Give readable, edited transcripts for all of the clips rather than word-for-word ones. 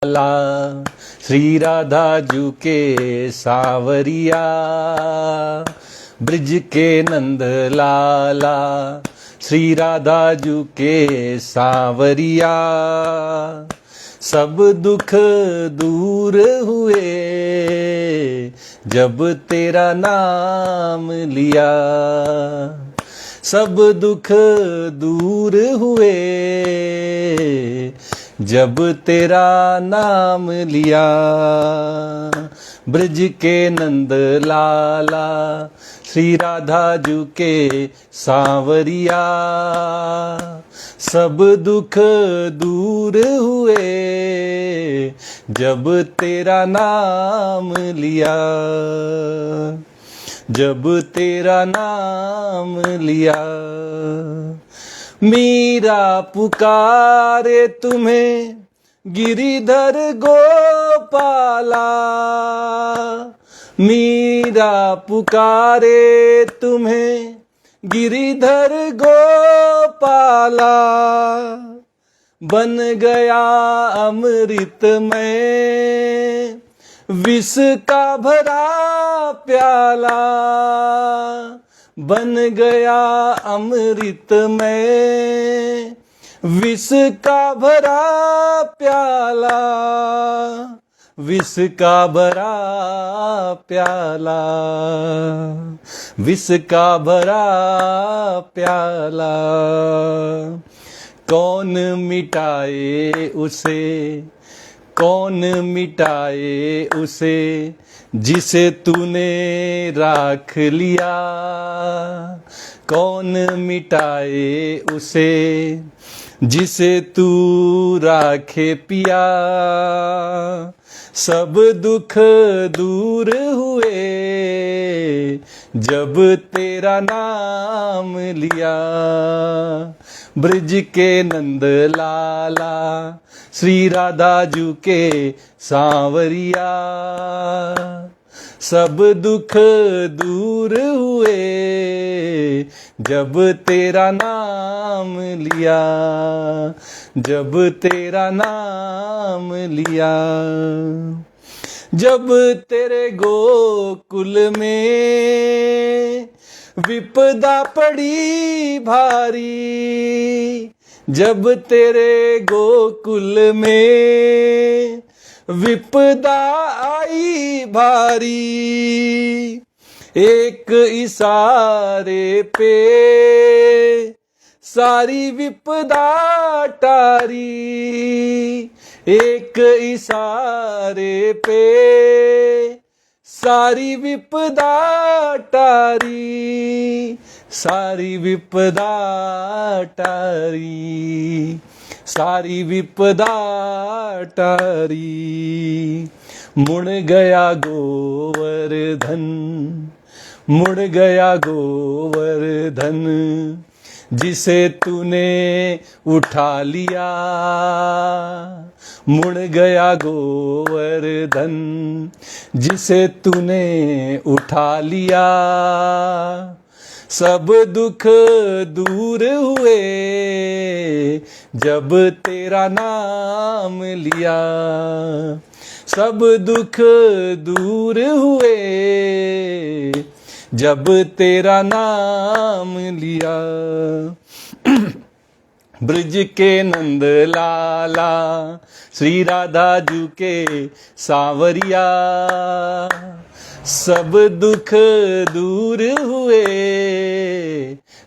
ला श्री राधा जू के सावरिया, ब्रिज के नंद लाला श्री राधा जू के सावरिया। सब दुख दूर हुए जब तेरा नाम लिया, सब दुख दूर हुए जब तेरा नाम लिया। ब्रज के नंद लाला श्री राधा जू के सांवरिया, सब दुख दूर हुए जब तेरा नाम लिया, जब तेरा नाम लिया। मीरा पुकारे तुम्हें गिरिधर गोपाला, मीरा पुकारे तुम्हें गिरिधर गोपाला। बन गया अमृतमय विष का भरा प्याला, बन गया अमृतमय विष का भरा प्याला, विष का भरा प्याला, विष का भरा प्याला। कौन मिटाए उसे, कौन मिटाए उसे जिसे तूने राख लिया, कौन मिटाए उसे जिसे तू राखे पिया। सब दुख दूर हुए जब तेरा नाम लिया। ब्रज के नंद लाला श्री राधा जू के सांवरिया, सब दुख दूर हुए जब तेरा नाम लिया, जब तेरा नाम लिया। जब तेरे गोकुल में विपदा पड़ी भारी, जब तेरे गोकुल में विपदा आई भारी, एक इशारे पे सारी विपदा टारी, एक इशारे पे सारी विपदा टारी, सारी विपदा टारी, सारी विपदा टारी। मुड़ गया गोवर्धन, मुड़ गया गोवर्धन जिसे तूने उठा लिया, मुड़ गया गोवर्धन जिसे तूने उठा लिया। सब दुख दूर हुए जब तेरा नाम लिया, सब दुख दूर हुए जब तेरा नाम लिया। ब्रज के नंद लाला श्री राधा जू के सांवरिया, सब दुख दूर हुए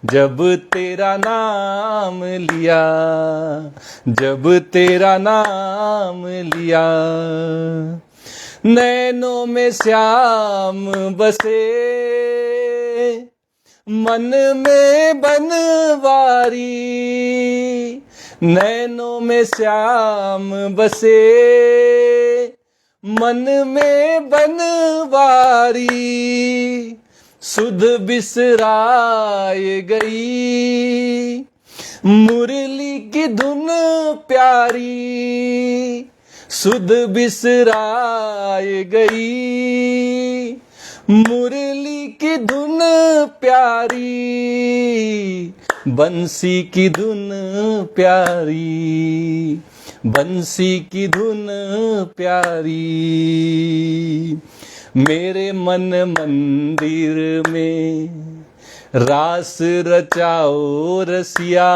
जब तेरा नाम लिया, जब तेरा नाम लिया। नैनों में श्याम बसे मन में बनवारी, नैनों में श्याम बसे मन में बनवारी। सुध बिसराए गई मुरली की धुन प्यारी, सुध बिसराए गई मुरली की धुन प्यारी, बंसी की धुन प्यारी, बंसी की धुन प्यारी। मेरे मन मंदिर में रास रचाओ रसिया,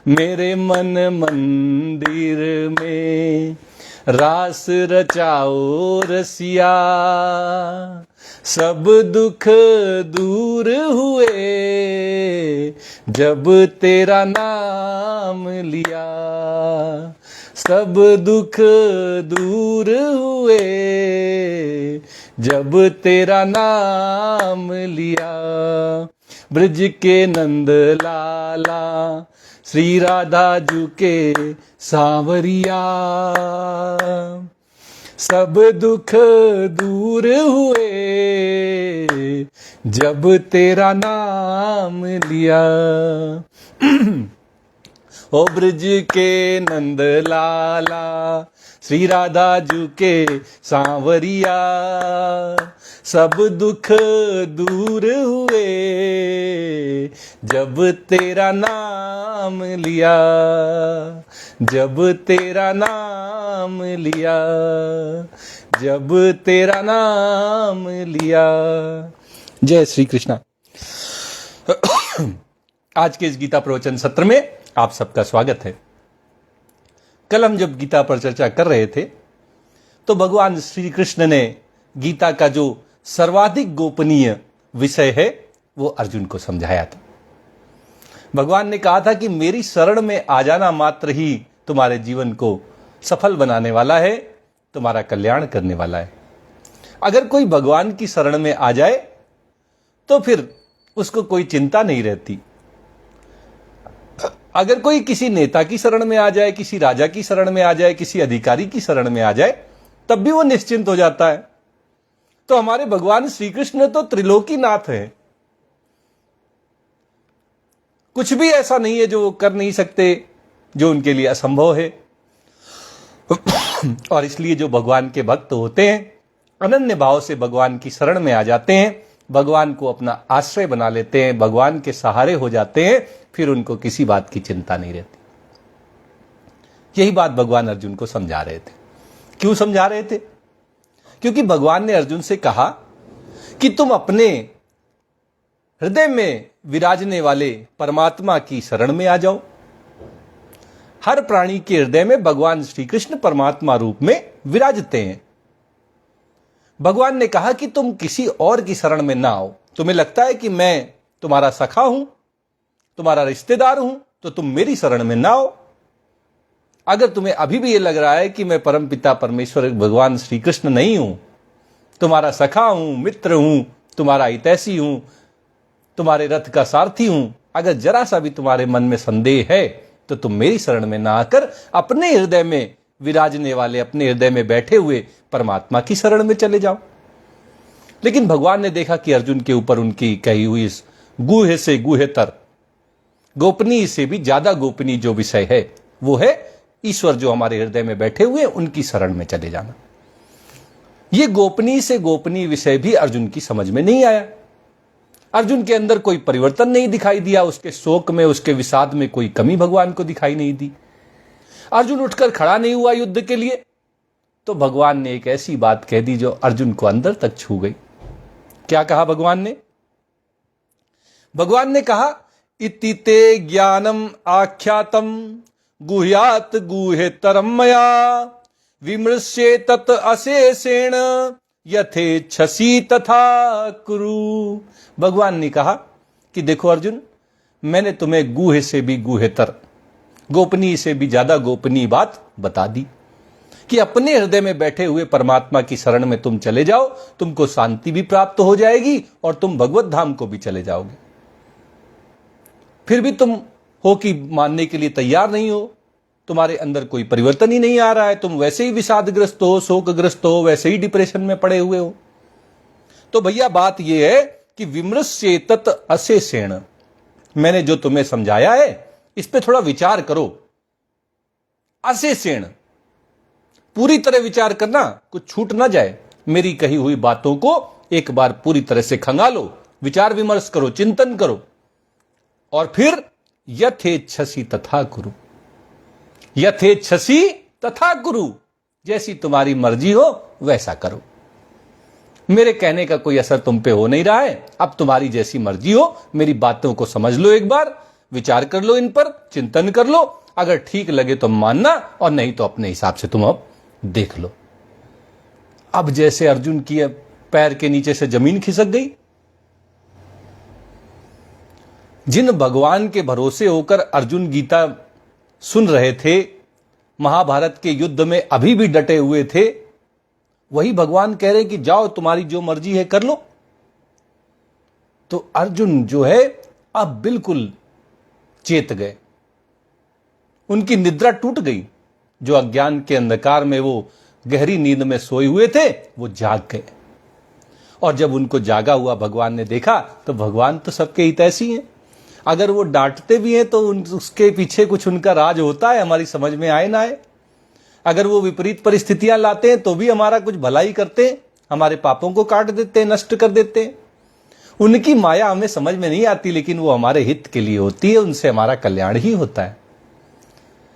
मेरे मन मंदिर में रास रचाओ रसिया। सब दुख दूर हुए जब तेरा नाम लिया, सब दुख दूर हुए जब तेरा नाम लिया। ब्रज के नंद लाला श्री राधा जू के सांवरिया, सब दुख दूर हुए जब तेरा नाम लिया। ओ ब्रज के नंद लाला श्री राधा जू के सांवरिया, सब दुख दूर हुए जब तेरा नाम लिया, जब तेरा नाम लिया, जब तेरा नाम लिया। जय श्री कृष्णा। आज के इस गीता प्रवचन सत्र में आप सबका स्वागत है। कल हम जब गीता पर चर्चा कर रहे थे तो भगवान श्री कृष्ण ने गीता का जो सर्वाधिक गोपनीय विषय है वो अर्जुन को समझाया था। भगवान ने कहा था कि मेरी शरण में आ जाना मात्र ही तुम्हारे जीवन को सफल बनाने वाला है, तुम्हारा कल्याण करने वाला है। अगर कोई भगवान की शरण में आ जाए तो फिर उसको कोई चिंता नहीं रहती। अगर कोई किसी नेता की शरण में आ जाए, किसी राजा की शरण में आ जाए, किसी अधिकारी की शरण में आ जाए, तब भी वो निश्चिंत हो जाता है। तो हमारे भगवान श्री कृष्ण तो त्रिलोकीनाथ है, कुछ भी ऐसा नहीं है जो वो कर नहीं सकते, जो उनके लिए असंभव है। और इसलिए जो भगवान के भक्त होते हैं, अनन्य भाव से भगवान की शरण में आ जाते हैं, भगवान को अपना आश्रय बना लेते हैं, भगवान के सहारे हो जाते हैं, फिर उनको किसी बात की चिंता नहीं रहती। यही बात भगवान अर्जुन को समझा रहे थे। क्यों समझा रहे थे? क्योंकि भगवान ने अर्जुन से कहा कि तुम अपने हृदय में विराजने वाले परमात्मा की शरण में आ जाओ। हर प्राणी के हृदय में भगवान श्री कृष्ण परमात्मा रूप में विराजते हैं। भगवान ने कहा कि तुम किसी और की शरण में ना आओ। तुम्हें लगता है कि मैं तुम्हारा सखा हूं, तुम्हारा रिश्तेदार हूं, तो तुम मेरी शरण में ना आओ। अगर तुम्हें अभी भी ये लग रहा है कि मैं परमपिता परमेश्वर भगवान श्री कृष्ण नहीं हूं, तुम्हारा सखा हूं, मित्र हूं, तुम्हारा हितैषी हूं, तुम्हारे रथ का सारथी हूं, अगर जरा सा भी तुम्हारे मन में संदेह है तो तुम मेरी शरण में ना आकर अपने हृदय में विराजने वाले, अपने हृदय में बैठे हुए परमात्मा की शरण में चले जाओ। लेकिन भगवान ने देखा कि अर्जुन के ऊपर उनकी कही हुई इस गूढ़ से गूढ़तर, गोपनीय से भी ज्यादा गोपनीय जो विषय है वो है ईश्वर जो हमारे हृदय में बैठे हुए, उनकी शरण में चले जाना। ये गोपनीय से गोपनीय विषय भी अर्जुन की समझ में नहीं आया। अर्जुन के अंदर कोई परिवर्तन नहीं दिखाई दिया, उसके शोक में, उसके विषाद में कोई कमी भगवान को दिखाई नहीं दी। अर्जुन उठकर खड़ा नहीं हुआ युद्ध के लिए, तो भगवान ने एक ऐसी बात कह दी जो अर्जुन को अंदर तक छू गई। क्या कहा भगवान ने? भगवान ने कहा, इति ते ज्ञानम आख्यातम गुह्यात गुह्यतरम मया विमृश्ये तत् अशेषेण यथेच्छसि तथा कुरु। भगवान ने कहा कि देखो अर्जुन, मैंने तुम्हें गूढ़ से भी गूढ़तर, गोपनीय से भी ज्यादा गोपनीय बात बता दी कि अपने हृदय में बैठे हुए परमात्मा की शरण में तुम चले जाओ, तुमको शांति भी प्राप्त हो जाएगी और तुम भगवत धाम को भी चले जाओगे। फिर भी तुम हो कि मानने के लिए तैयार नहीं हो, तुम्हारे अंदर कोई परिवर्तन ही नहीं आ रहा है, तुम वैसे ही विषादग्रस्त हो, शोकग्रस्त हो, वैसे ही डिप्रेशन में पड़े हुए हो। तो भैया बात यह है कि विमृश्ये तत् अशेषेण, मैंने जो तुम्हें समझाया है इस पे थोड़ा विचार करो। अशेषेण, पूरी तरह विचार करना, कुछ छूट ना जाए। मेरी कही हुई बातों को एक बार पूरी तरह से खंगालो, विचार विमर्श करो, चिंतन करो, और फिर यथेच्छसि तथा कुरु, यथेच्छसी तथा कुरु, जैसी तुम्हारी मर्जी हो वैसा करो। मेरे कहने का कोई असर तुम पे हो नहीं रहा है, अब तुम्हारी जैसी मर्जी हो, मेरी बातों को समझ लो, एक बार विचार कर लो, इन पर चिंतन कर लो, अगर ठीक लगे तो मानना और नहीं तो अपने हिसाब से तुम अब देख लो। अब जैसे अर्जुन की पैर के नीचे से जमीन खिसक गई। जिन भगवान के भरोसे होकर अर्जुन गीता सुन रहे थे, महाभारत के युद्ध में अभी भी डटे हुए थे, वही भगवान कह रहे कि जाओ तुम्हारी जो मर्जी है कर लो। तो अर्जुन जो है अब बिल्कुल चेत गए, उनकी निद्रा टूट गई। जो अज्ञान के अंधकार में वो गहरी नींद में सोए हुए थे वो जाग गए। और जब उनको जागा हुआ भगवान ने देखा तो भगवान तो सबके हितैषी हैं, अगर वो डांटते भी हैं तो उसके पीछे कुछ उनका राज होता है, हमारी समझ में आए ना आए। अगर वो विपरीत परिस्थितियां लाते हैं तो भी हमारा कुछ भलाई करते हैं, हमारे पापों को काट देते हैं, नष्ट कर देते हैं। उनकी माया हमें समझ में नहीं आती, लेकिन वो हमारे हित के लिए होती है, उनसे हमारा कल्याण ही होता है।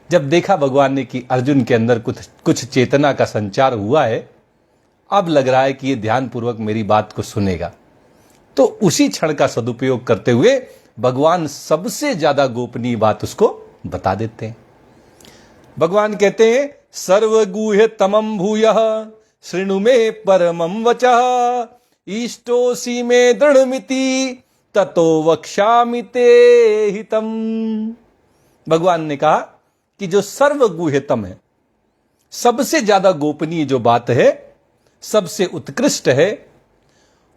जब देखा भगवान ने कि अर्जुन के अंदर कुछ चेतना का संचार हुआ है, अब लग रहा है कि ये ध्यानपूर्वक मेरी बात को सुनेगा, तो उसी क्षण का सदुपयोग करते हुए भगवान सबसे ज्यादा गोपनीय बात उसको बता देते हैं। भगवान कहते हैं, सर्वगूह्य तमं भूयः शृणु मे परमं वचः, इष्टोऽसि मे दृढ़मिति ततो वक्ष्यामि ते हितम। भगवान ने कहा कि जो सर्वगूह्यतम है, सबसे ज्यादा गोपनीय जो बात है, सबसे उत्कृष्ट है,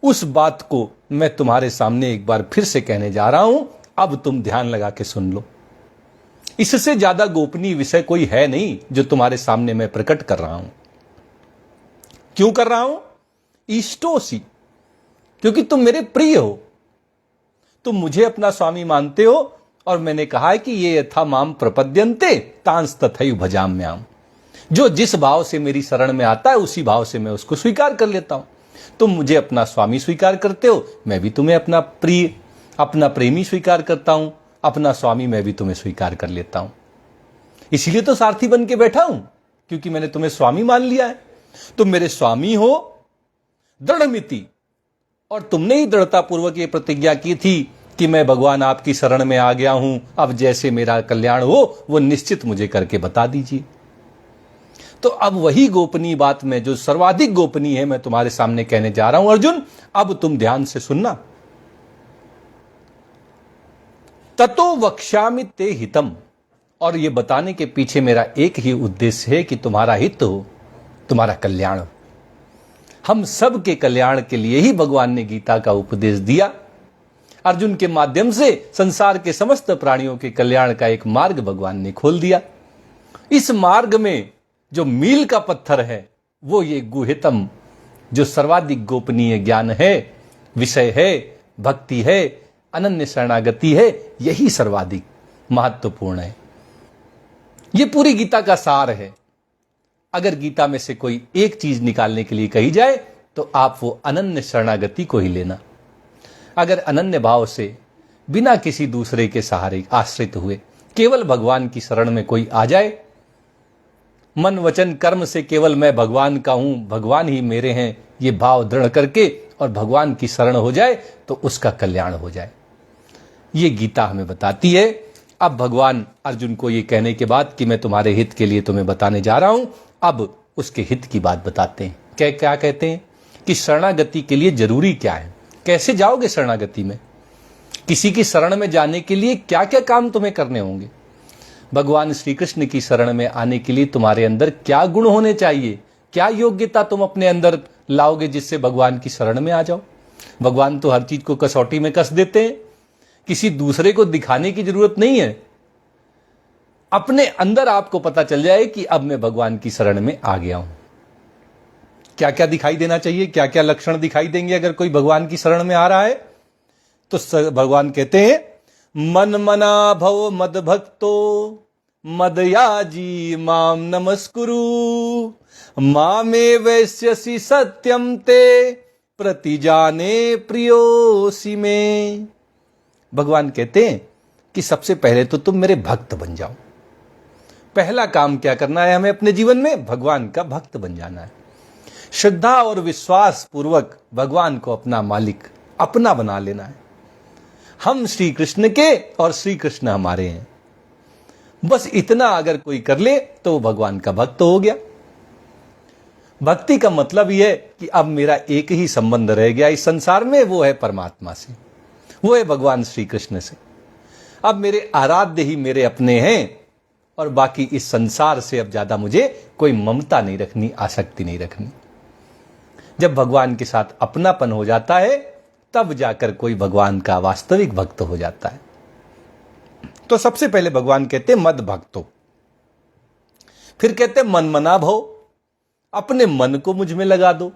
उस बात को मैं तुम्हारे सामने एक बार फिर से कहने जा रहा हूं। अब तुम ध्यान लगा के सुन लो। इससे ज्यादा गोपनीय विषय कोई है नहीं जो तुम्हारे सामने मैं प्रकट कर रहा हूं। क्यों कर रहा हूं? इष्टोसी, क्योंकि तुम मेरे प्रिय हो, तुम मुझे अपना स्वामी मानते हो, और मैंने कहा है कि ये यथा माम प्रपद्यन्ते तांस तथैव भजाम्याम। जो जिस भाव से मेरी शरण में आता है उसी भाव से मैं उसको स्वीकार कर लेता हूं। तुम मुझे अपना स्वामी स्वीकार करते हो, मैं भी तुम्हें अपना प्रिय, अपना प्रेमी स्वीकार करता हूं, अपना स्वामी मैं भी तुम्हें स्वीकार कर लेता हूं। इसीलिए तो सारथी बन के बैठा हूं, क्योंकि मैंने तुम्हें स्वामी मान लिया है। तुम मेरे स्वामी हो दृढ़मिति, और तुमने ही दृढ़तापूर्वक ये प्रतिज्ञा की थी कि मैं भगवान आपकी शरण में आ गया हूं, अब जैसे मेरा कल्याण हो वो निश्चित मुझे करके बता दीजिए। तो अब वही गोपनीय बात में जो सर्वाधिक गोपनीय है मैं तुम्हारे सामने कहने जा रहा हूं अर्जुन। अब तुम ध्यान से सुनना। ततो वक्ष्यामि ते हितम, और ये बताने के पीछे मेरा एक ही उद्देश्य है कि तुम्हारा हित हो, तुम्हारा कल्याण हो। हम सब के कल्याण के लिए ही भगवान ने गीता का उपदेश दिया। अर्जुन के माध्यम से संसार के समस्त प्राणियों के कल्याण का एक मार्ग भगवान ने खोल दिया। इस मार्ग में जो मील का पत्थर है वो ये गुह्यतम, जो सर्वाधिक गोपनीय ज्ञान है, विषय है, भक्ति है, अनन्य शरणागति है, यही सर्वाधिक महत्वपूर्ण है। ये पूरी गीता का सार है। अगर गीता में से कोई एक चीज निकालने के लिए कही जाए तो आप वो अनन्य शरणागति को ही लेना। अगर अनन्य भाव से बिना किसी दूसरे के सहारे आश्रित हुए केवल भगवान की शरण में कोई आ जाए, मन वचन कर्म से केवल मैं भगवान का हूं, भगवान ही मेरे हैं, ये भाव दृढ़ करके और भगवान की शरण हो जाए तो उसका कल्याण हो जाए। ये गीता हमें बताती है। अब भगवान अर्जुन को ये कहने के बाद कि मैं तुम्हारे हित के लिए तुम्हें बताने जा रहा हूं, अब उसके हित की बात बताते हैं। क्या कहते हैं कि शरणागति के लिए जरूरी क्या है, कैसे जाओगे शरणागति में, किसी की शरण में जाने के लिए क्या क्या काम तुम्हें करने होंगे। भगवान श्री कृष्ण की शरण में आने के लिए तुम्हारे अंदर क्या गुण होने चाहिए, क्या योग्यता तुम अपने अंदर लाओगे जिससे भगवान की शरण में आ जाओ। भगवान तो हर चीज को कसौटी में कस देते हैं, किसी दूसरे को दिखाने की जरूरत नहीं है। अपने अंदर आपको पता चल जाए कि अब मैं भगवान की शरण में आ गया हूं। क्या क्या दिखाई देना चाहिए, क्या क्या लक्षण दिखाई देंगे अगर कोई भगवान की शरण में आ रहा है। तो भगवान कहते हैं, मन मना भव मद भक्तो मदयाजी माम नमस्कुरु, मामे वैश्यसि सत्यम ते प्रतिजाने प्रियोसी में। भगवान कहते हैं कि सबसे पहले तो तुम मेरे भक्त बन जाओ। पहला काम क्या करना है हमें अपने जीवन में? भगवान का भक्त बन जाना है। श्रद्धा और विश्वास पूर्वक भगवान को अपना मालिक, अपना बना लेना है। हम श्री कृष्ण के और श्री कृष्ण हमारे हैं। बस इतना अगर कोई कर ले तो वो भगवान का भक्त हो गया। भक्ति का मतलब यह है कि अब मेरा एक ही संबंध रह गया इस संसार में, वो है परमात्मा से, वो है भगवान श्री कृष्ण से। अब मेरे आराध्य ही मेरे अपने हैं और बाकी इस संसार से अब ज्यादा मुझे कोई ममता नहीं रखनी, आसक्ति नहीं रखनी। जब भगवान के साथ अपनापन हो जाता है तब जाकर कोई भगवान का वास्तविक भक्त हो जाता है। तो सबसे पहले भगवान कहते मद भक्तो, फिर कहते मन मना भव, अपने मन को मुझ में लगा दो।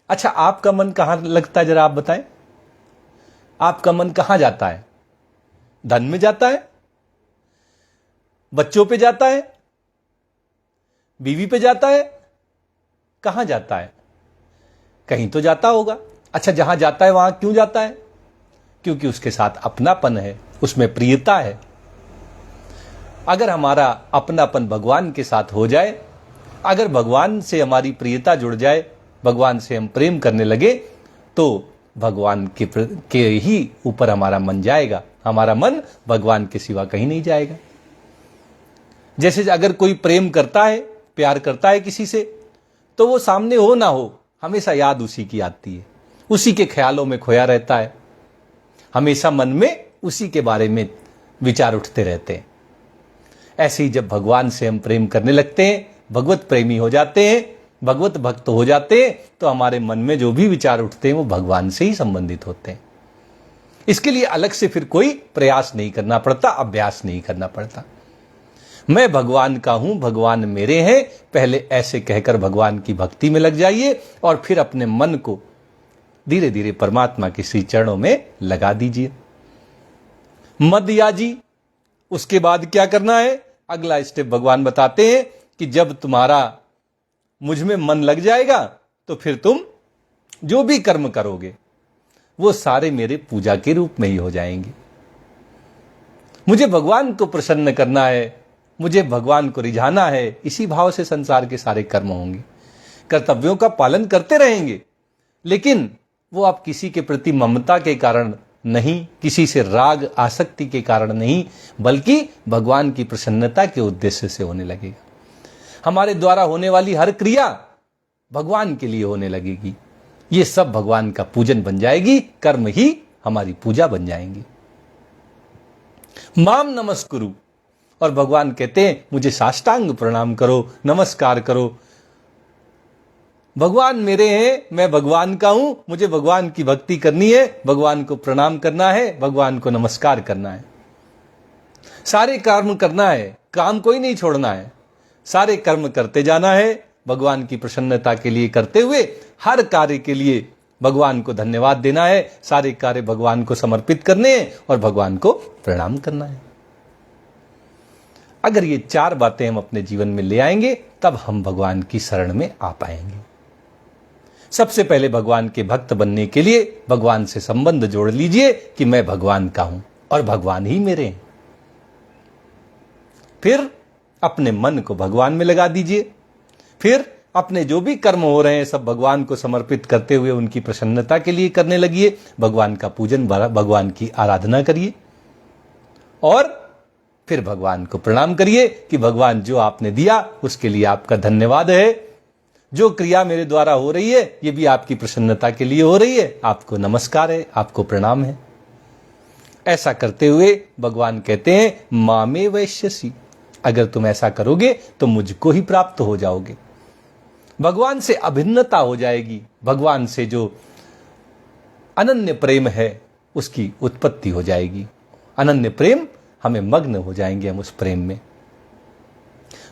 अच्छा, आपका मन कहां लगता है जरा आप बताएं? आपका मन कहां जाता है? धन में जाता है, बच्चों पे जाता है, बीवी पे जाता है, कहां जाता है? कहीं तो जाता होगा। अच्छा, जहां जाता है वहां क्यों जाता है? क्योंकि उसके साथ अपनापन है, उसमें प्रियता है। अगर हमारा अपनापन भगवान के साथ हो जाए, अगर भगवान से हमारी प्रियता जुड़ जाए, भगवान से हम प्रेम करने लगे, तो भगवान के ही ऊपर हमारा मन जाएगा। हमारा मन भगवान के सिवा कहीं नहीं जाएगा। जैसे अगर कोई प्रेम करता है, प्यार करता है किसी से, तो वो सामने हो ना हो हमेशा याद उसी की आती है, उसी के ख्यालों में खोया रहता है, हमेशा मन में उसी के बारे में विचार उठते रहते हैं। ऐसे ही जब भगवान से हम प्रेम करने लगते हैं, भगवत प्रेमी हो जाते हैं, भगवत भक्त हो जाते हैं, तो हमारे मन में जो भी विचार उठते हैं वो भगवान से ही संबंधित होते हैं। इसके लिए अलग से फिर कोई प्रयास नहीं करना पड़ता, अभ्यास नहीं करना पड़ता। मैं भगवान का हूं, भगवान मेरे हैं, पहले ऐसे कहकर भगवान की भक्ति में लग जाइए और फिर अपने मन को धीरे धीरे परमात्मा के श्री चरणों में लगा दीजिए। मद याजी, उसके बाद क्या करना है? अगला स्टेप भगवान बताते हैं कि जब तुम्हारा मुझ में मन लग जाएगा तो फिर तुम जो भी कर्म करोगे वो सारे मेरे पूजा के रूप में ही हो जाएंगे। मुझे भगवान को प्रसन्न करना है, मुझे भगवान को रिझाना है, इसी भाव से संसार के सारे कर्म होंगे। कर्तव्यों का पालन करते रहेंगे, लेकिन वो आप किसी के प्रति ममता के कारण नहीं, किसी से राग आसक्ति के कारण नहीं, बल्कि भगवान की प्रसन्नता के उद्देश्य से होने लगेगा। हमारे द्वारा होने वाली हर क्रिया भगवान के लिए होने लगेगी। ये सब भगवान का पूजन बन जाएगी, कर्म ही हमारी पूजा बन जाएंगी। माम नमस्कुरु, और भगवान कहते हैं मुझे साष्टांग प्रणाम करो, नमस्कार करो। भगवान मेरे हैं, मैं भगवान का हूं, मुझे भगवान की भक्ति करनी है, भगवान को प्रणाम करना है, भगवान को नमस्कार करना है। सारे कर्म करना है, काम कोई नहीं छोड़ना है, सारे कर्म करते जाना है, भगवान की प्रसन्नता के लिए करते हुए हर कार्य के लिए भगवान को धन्यवाद देना है, सारे कार्य भगवान को समर्पित करने हैं और भगवान को प्रणाम करना है। अगर ये चार बातें हम अपने जीवन में ले आएंगे तब हम भगवान की शरण में आ पाएंगे। सबसे पहले भगवान के भक्त बनने के लिए भगवान से संबंध जोड़ लीजिए कि मैं भगवान का हूं और भगवान ही मेरे हैं। फिर अपने मन को भगवान में लगा दीजिए। फिर अपने जो भी कर्म हो रहे हैं सब भगवान को समर्पित करते हुए उनकी प्रसन्नता के लिए करने लगिए। भगवान का पूजन, भगवान की आराधना करिए और फिर भगवान को प्रणाम करिए कि भगवान जो आपने दिया उसके लिए आपका धन्यवाद है। जो क्रिया मेरे द्वारा हो रही है ये भी आपकी प्रसन्नता के लिए हो रही है, आपको नमस्कार है, आपको प्रणाम है। ऐसा करते हुए भगवान कहते हैं मामे वैश्यसी, अगर तुम ऐसा करोगे तो मुझको ही प्राप्त हो जाओगे। भगवान से अभिन्नता हो जाएगी, भगवान से जो अनन्य प्रेम है उसकी उत्पत्ति हो जाएगी। अनन्य प्रेम, हमें मग्न हो जाएंगे हम उस प्रेम में।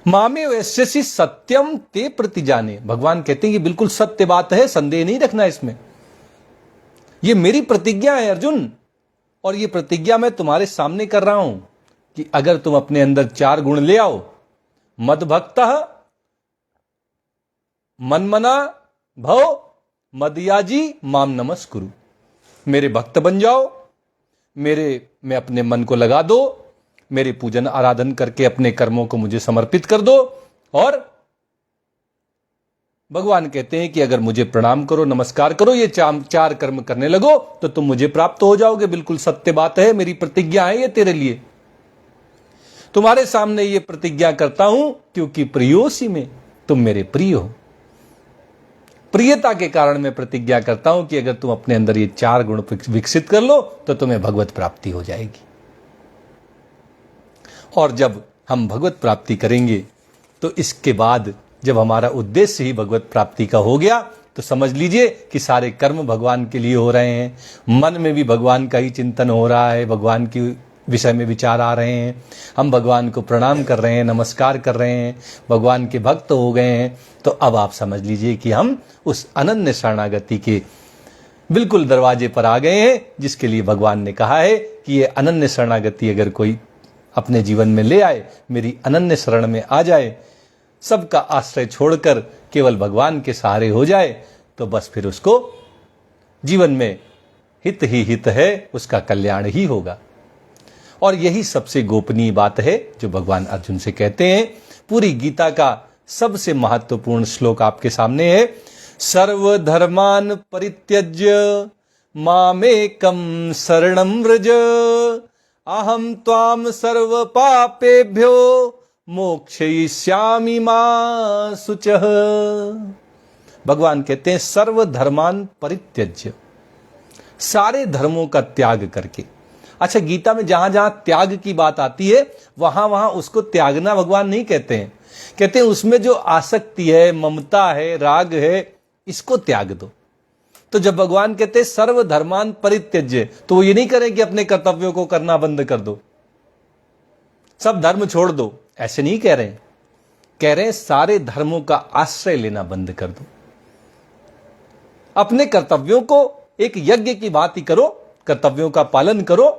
मामे वैश्यसी सत्यम ते प्रति जाने, भगवान कहते हैं ये बिल्कुल सत्य बात है, संदेह नहीं रखना इसमें। ये मेरी प्रतिज्ञा है अर्जुन, और ये प्रतिज्ञा मैं तुम्हारे सामने कर रहा हूं कि अगर तुम अपने अंदर चार गुण ले आओ, मद भक्तः, मनमना भव, मदयाजी, माम नमस्कुरु, मेरे भक्त बन जाओ, मेरे में अपने मन को लगा दो, मेरे पूजन आराधन करके अपने कर्मों को मुझे समर्पित कर दो। और भगवान कहते हैं कि अगर मुझे प्रणाम करो, नमस्कार करो, ये चार कर्म करने लगो तो तुम मुझे प्राप्त हो जाओगे। बिल्कुल सत्य बात है, मेरी प्रतिज्ञा है ये तेरे लिए। तुम्हारे सामने ये प्रतिज्ञा करता हूं क्योंकि प्रियोसी में, तुम मेरे प्रिय हो। प्रियता के कारण मैं प्रतिज्ञा करता हूं कि अगर तुम अपने अंदर ये 4 गुण विकसित कर लो तो तुम्हें भगवत प्राप्ति हो जाएगी। और जब हम भगवत प्राप्ति करेंगे तो इसके बाद जब हमारा उद्देश्य ही भगवत प्राप्ति का हो गया तो समझ लीजिए कि सारे कर्म भगवान के लिए हो रहे हैं। मन में भी भगवान का ही चिंतन हो रहा है, भगवान के विषय में विचार आ रहे हैं, हम भगवान को प्रणाम कर रहे हैं, नमस्कार कर रहे हैं, भगवान के भक्त हो गए हैं। तो अब आप समझ लीजिए कि हम उस अनन्य शरणागति के बिल्कुल दरवाजे पर आ गए हैं, जिसके लिए भगवान ने कहा है कि ये अनन्य शरणागति अगर कोई अपने जीवन में ले आए, मेरी अनन्य शरण में आ जाए, सबका आश्रय छोड़कर केवल भगवान के सहारे हो जाए, तो बस फिर उसको जीवन में हित ही हित है, उसका कल्याण ही होगा। और यही सबसे गोपनीय बात है जो भगवान अर्जुन से कहते हैं। पूरी गीता का सबसे महत्वपूर्ण श्लोक आपके सामने है। सर्वधर्मान परित्यज्य मामेकं शरणं व्रज अहम त्वाम सर्व पापेभ्यो मोक्षयिष्यामि मा शुचः। भगवान कहते हैं सर्वधर्मान परित्यज्य, सारे धर्मों का त्याग करके। अच्छा, गीता में जहां जहां त्याग की बात आती है वहां वहां उसको त्यागना भगवान नहीं कहते हैं, कहते हैं उसमें जो आसक्ति है, ममता है, राग है, इसको त्याग दो। तो जब भगवान कहते हैं सर्वधर्मान परित्यज्य, तो वो ये नहीं करें कि अपने कर्तव्यों को करना बंद कर दो, सब धर्म छोड़ दो, ऐसे नहीं कह रहे हैं। कह रहे हैं सारे धर्मों का आश्रय लेना बंद कर दो, अपने कर्तव्यों को एक यज्ञ की भांति करो, कर्तव्यों का पालन करो,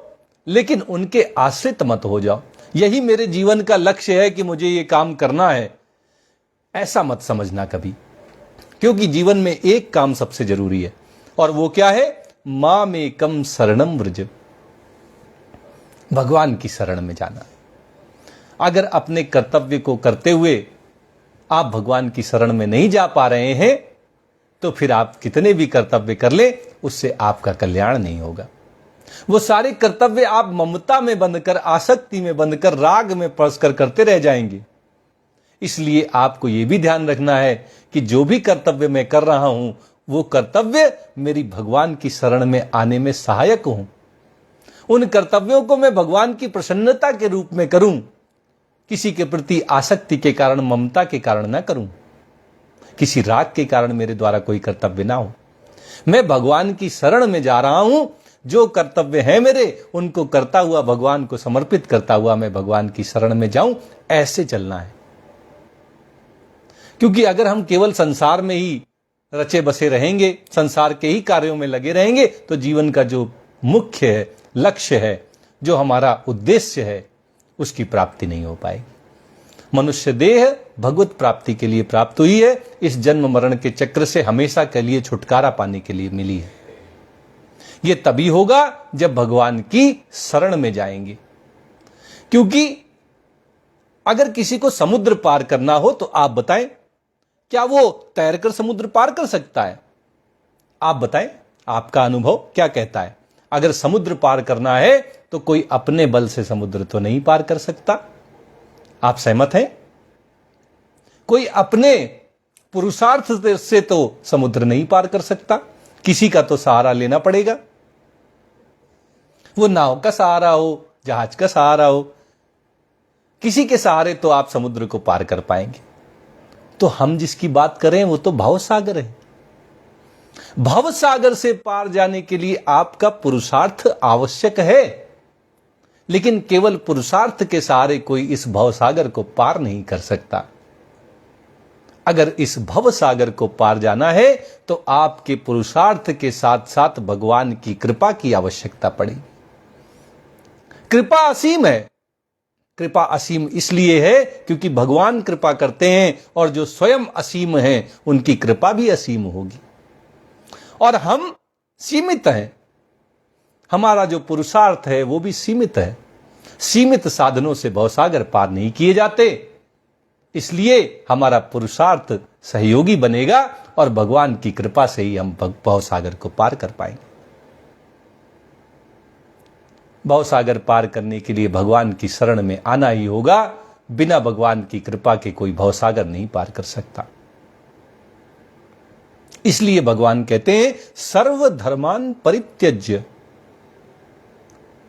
लेकिन उनके आश्रित मत हो जाओ। यही मेरे जीवन का लक्ष्य है कि मुझे ये काम करना है, ऐसा मत समझना कभी। क्योंकि जीवन में एक काम सबसे जरूरी है, और वो क्या है? मामेकं शरणं व्रज, भगवान की शरण में जाना। अगर अपने कर्तव्य को करते हुए आप भगवान की शरण में नहीं जा पा रहे हैं, तो फिर आप कितने भी कर्तव्य कर ले, उससे आपका कल्याण नहीं होगा। वो सारे कर्तव्य आप ममता में बंधकर, आसक्ति में बंधकर, राग में फंसकर करते रह जाएंगे। इसलिए आपको यह भी ध्यान रखना है कि जो भी कर्तव्य मैं कर रहा हूं, वो कर्तव्य मेरी भगवान की शरण में आने में सहायक हों। उन कर्तव्यों को मैं भगवान की प्रसन्नता के रूप में करूं, किसी के प्रति आसक्ति के कारण, ममता के कारण ना करूं, किसी राग के कारण मेरे द्वारा कोई कर्तव्य ना हो। मैं भगवान की शरण में जा रहा हूं, जो कर्तव्य है मेरे, उनको करता हुआ, भगवान को समर्पित करता हुआ मैं भगवान की शरण में जाऊं, ऐसे चलना है। क्योंकि अगर हम केवल संसार में ही रचे बसे रहेंगे, संसार के ही कार्यों में लगे रहेंगे, तो जीवन का जो मुख्य है, लक्ष्य है, जो हमारा उद्देश्य है, उसकी प्राप्ति नहीं हो पाएगी। मनुष्य देह भगवत प्राप्ति के लिए प्राप्त हुई है, इस जन्म मरण के चक्र से हमेशा के लिए छुटकारा पाने के लिए मिली है। यह तभी होगा जब भगवान की शरण में जाएंगे। क्योंकि अगर किसी को समुद्र पार करना हो तो आप बताएं, क्या वो तैरकर समुद्र पार कर सकता है? आप बताएं, आपका अनुभव क्या कहता है? अगर समुद्र पार करना है तो कोई अपने बल से समुद्र तो नहीं पार कर सकता। आप सहमत हैं? कोई अपने पुरुषार्थ से तो समुद्र नहीं पार कर सकता, किसी का तो सहारा लेना पड़ेगा। वो नाव का सहारा हो, जहाज का सहारा हो, किसी के सहारे तो आप समुद्र को पार कर पाएंगे। तो हम जिसकी बात करें वो तो भव सागर है। भव सागर से पार जाने के लिए आपका पुरुषार्थ आवश्यक है, लेकिन केवल पुरुषार्थ के सहारे कोई इस भव सागर को पार नहीं कर सकता। अगर इस भव सागर को पार जाना है तो आपके पुरुषार्थ के साथ साथ भगवान की कृपा की आवश्यकता पड़ेगी। कृपा असीम है। कृपा असीम इसलिए है क्योंकि भगवान कृपा करते हैं, और जो स्वयं असीम हैं उनकी कृपा भी असीम होगी। और हम सीमित हैं, हमारा जो पुरुषार्थ है वो भी सीमित है। सीमित साधनों से भवसागर पार नहीं किए जाते। इसलिए हमारा पुरुषार्थ सहयोगी बनेगा और भगवान की कृपा से ही हम भवसागर को पार कर पाएंगे। भवसागर पार करने के लिए भगवान की शरण में आना ही होगा। बिना भगवान की कृपा के कोई भवसागर नहीं पार कर सकता। इसलिए भगवान कहते हैं सर्वधर्मान परित्यज्य,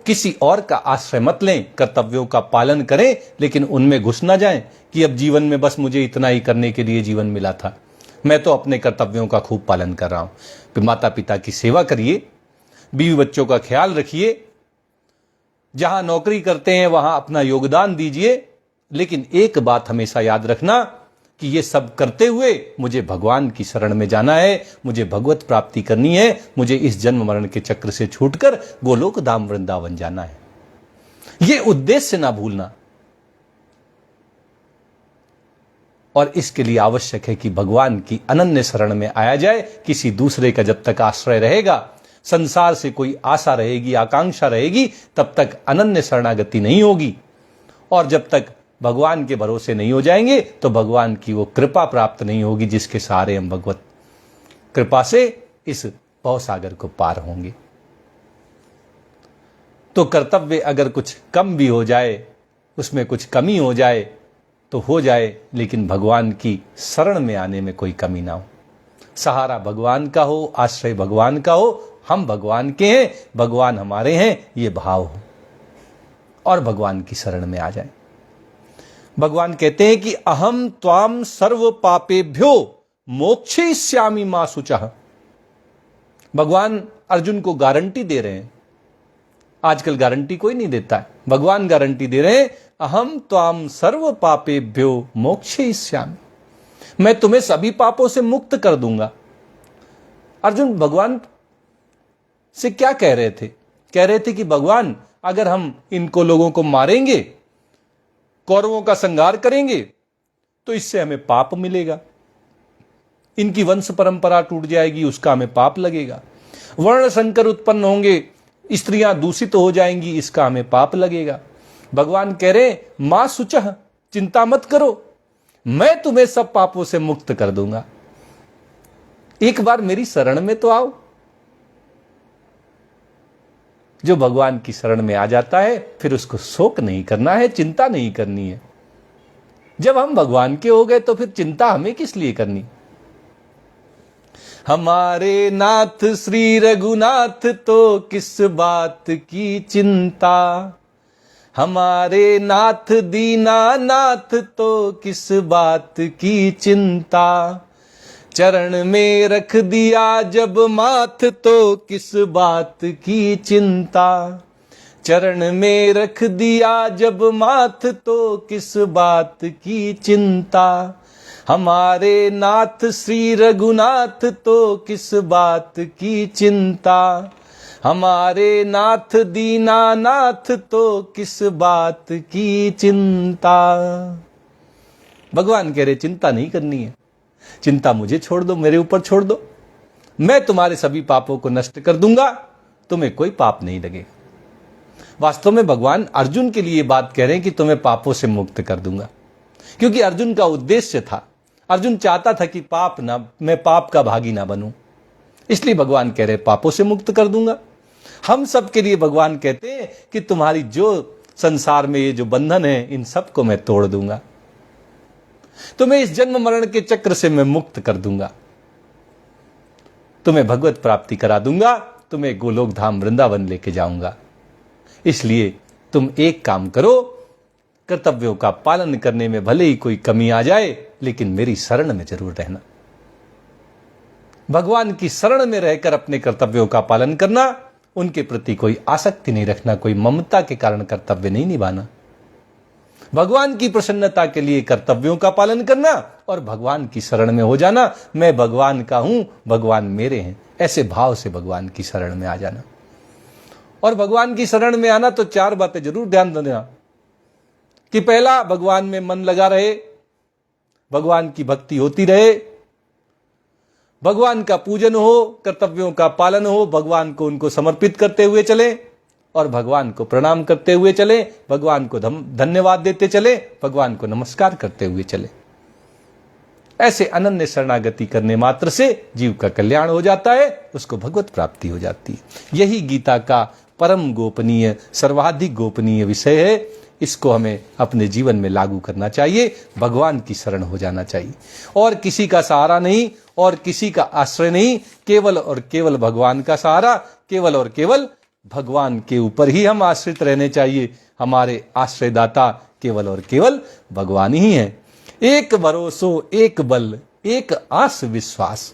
किसी और का आश्रय मत लें, कर्तव्यों का पालन करें, लेकिन उनमें घुस ना जाएं कि अब जीवन में बस मुझे इतना ही करने के लिए जीवन मिला था, मैं तो अपने कर्तव्यों का खूब पालन कर रहा हूं। माता पिता की सेवा करिए, बीवी बच्चों का ख्याल रखिए, जहां नौकरी करते हैं वहां अपना योगदान दीजिए, लेकिन एक बात हमेशा याद रखना कि ये सब करते हुए मुझे भगवान की शरण में जाना है, मुझे भगवत प्राप्ति करनी है, मुझे इस जन्म मरण के चक्र से छूटकर गोलोक धाम वृंदावन जाना है। ये उद्देश्य ना भूलना। और इसके लिए आवश्यक है कि भगवान की अनन्य शरण में आया जाए। किसी दूसरे का जब तक आश्रय रहेगा, संसार से कोई आशा रहेगी, आकांक्षा रहेगी, तब तक अनन्य शरणागति नहीं होगी। और जब तक भगवान के भरोसे नहीं हो जाएंगे तो भगवान की वो कृपा प्राप्त नहीं होगी जिसके सहारे हम भगवत कृपा से इस भवसागर को पार होंगे। तो कर्तव्य अगर कुछ कम भी हो जाए, उसमें कुछ कमी हो जाए तो हो जाए, लेकिन भगवान की शरण में आने में कोई कमी ना हो। सहारा भगवान का हो, आश्रय भगवान का हो, हम भगवान के हैं, भगवान हमारे हैं, ये भाव हो और भगवान की शरण में आ जाए। भगवान कहते हैं कि अहम त्वाम सर्व पापेभ्यो मोक्षयिष्यामि मा शुचः। भगवान अर्जुन को गारंटी दे रहे हैं। आजकल गारंटी कोई नहीं देता है, भगवान गारंटी दे रहे हैं, अहम त्वाम सर्व पापेभ्यो मोक्षयिष्यामि, मैं तुम्हें सभी पापों से मुक्त कर दूंगा। अर्जुन भगवान से क्या कह रहे थे? कह रहे थे कि भगवान अगर हम इनको लोगों को मारेंगे, कौरवों का संहार करेंगे, तो इससे हमें पाप मिलेगा, इनकी वंश परंपरा टूट जाएगी, उसका हमें पाप लगेगा। वर्ण संकर उत्पन्न होंगे, स्त्रियां दूषित हो जाएंगी, इसका हमें पाप लगेगा। भगवान कह रहे मां शुचः, चिंता मत करो, मैं तुम्हें सब पापों से मुक्त कर दूंगा। एक बार मेरी शरण में तो आओ। जो भगवान की शरण में आ जाता है फिर उसको शोक नहीं करना है, चिंता नहीं करनी है। जब हम भगवान के हो गए तो फिर चिंता हमें किस लिए करनी? हमारे नाथ श्री रघुनाथ तो किस बात की चिंता, हमारे नाथ दीनानाथ तो किस बात की चिंता, चरण में रख दिया जब माथ तो किस बात की चिंता, चरण में रख दिया जब माथ तो किस बात की चिंता, हमारे नाथ श्री रघुनाथ तो किस बात की चिंता, हमारे नाथ दीनानाथ तो किस बात की चिंता। भगवान कह रहे चिंता नहीं करनी है, चिंता मुझे छोड़ दो, मेरे ऊपर छोड़ दो, मैं तुम्हारे सभी पापों को नष्ट कर दूंगा, तुम्हें कोई पाप नहीं लगेगा। वास्तव में भगवान अर्जुन के लिए बात कह रहे हैं कि तुम्हें पापों से मुक्त कर दूंगा, क्योंकि अर्जुन का उद्देश्य था, अर्जुन चाहता था कि मैं पाप का भागी ना बनूं, इसलिए भगवान कह रहे पापों से मुक्त कर दूंगा। हम सब के लिए भगवान कहते हैं कि तुम्हारी जो संसार में ये जो बंधन है, इन सबको मैं तोड़ दूंगा, तुम्हें इस जन्म मरण के चक्र से मैं मुक्त कर दूंगा, तुम्हें भगवत प्राप्ति करा दूंगा, तुम्हें गोलोक धाम वृंदावन लेके जाऊंगा। इसलिए तुम एक काम करो, कर्तव्यों का पालन करने में भले ही कोई कमी आ जाए, लेकिन मेरी शरण में जरूर रहना। भगवान की शरण में रहकर अपने कर्तव्यों का पालन करना, उनके प्रति कोई आसक्ति नहीं रखना, कोई ममता के कारण कर्तव्य नहीं निभाना, भगवान की प्रसन्नता के लिए कर्तव्यों का पालन करना और भगवान की शरण में हो जाना। मैं भगवान का हूं, भगवान मेरे हैं, ऐसे भाव से भगवान की शरण में आ जाना। और भगवान की शरण में आना तो चार बातें जरूर ध्यान देना कि पहला, भगवान में मन लगा रहे, भगवान की भक्ति होती रहे, भगवान का पूजन हो, कर्तव्यों का पालन हो, भगवान को उनको समर्पित करते हुए चले, और भगवान को प्रणाम करते हुए चले, भगवान को धन्यवाद देते चले, भगवान को नमस्कार करते हुए चले। ऐसे अनन्य शरणागति करने मात्र से जीव का कल्याण हो जाता है, उसको भगवत प्राप्ति हो जाती है। यही गीता का परम गोपनीय, सर्वाधिक गोपनीय विषय है। इसको हमें अपने जीवन में लागू करना चाहिए, भगवान की शरण हो जाना चाहिए, और किसी का सहारा नहीं और किसी का आश्रय नहीं, केवल और केवल भगवान का सहारा, केवल और केवल भगवान के ऊपर ही हम आश्रित रहने चाहिए। हमारे आश्रयदाता केवल और केवल भगवान ही हैं। एक भरोसो एक बल एक आस विश्वास,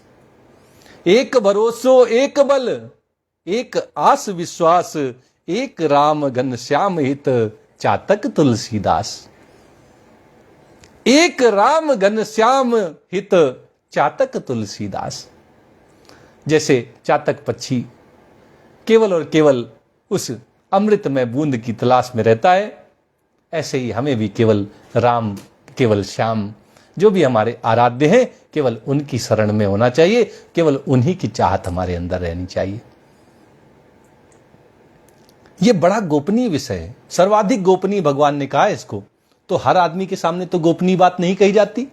एक भरोसो एक बल एक आस विश्वास, एक राम घनश्याम हित चातक तुलसीदास। एक राम घनश्याम हित चातक तुलसीदास। जैसे चातक पक्षी केवल और केवल उस अमृतमय बूंद की तलाश में रहता है, ऐसे ही हमें भी केवल राम, केवल श्याम, जो भी हमारे आराध्य हैं, केवल उनकी शरण में होना चाहिए, केवल उन्हीं की चाहत हमारे अंदर रहनी चाहिए। यह बड़ा गोपनीय विषय है, सर्वाधिक गोपनीय भगवान ने कहा है इसको। तो हर आदमी के सामने तो गोपनीय बात नहीं कही जाती।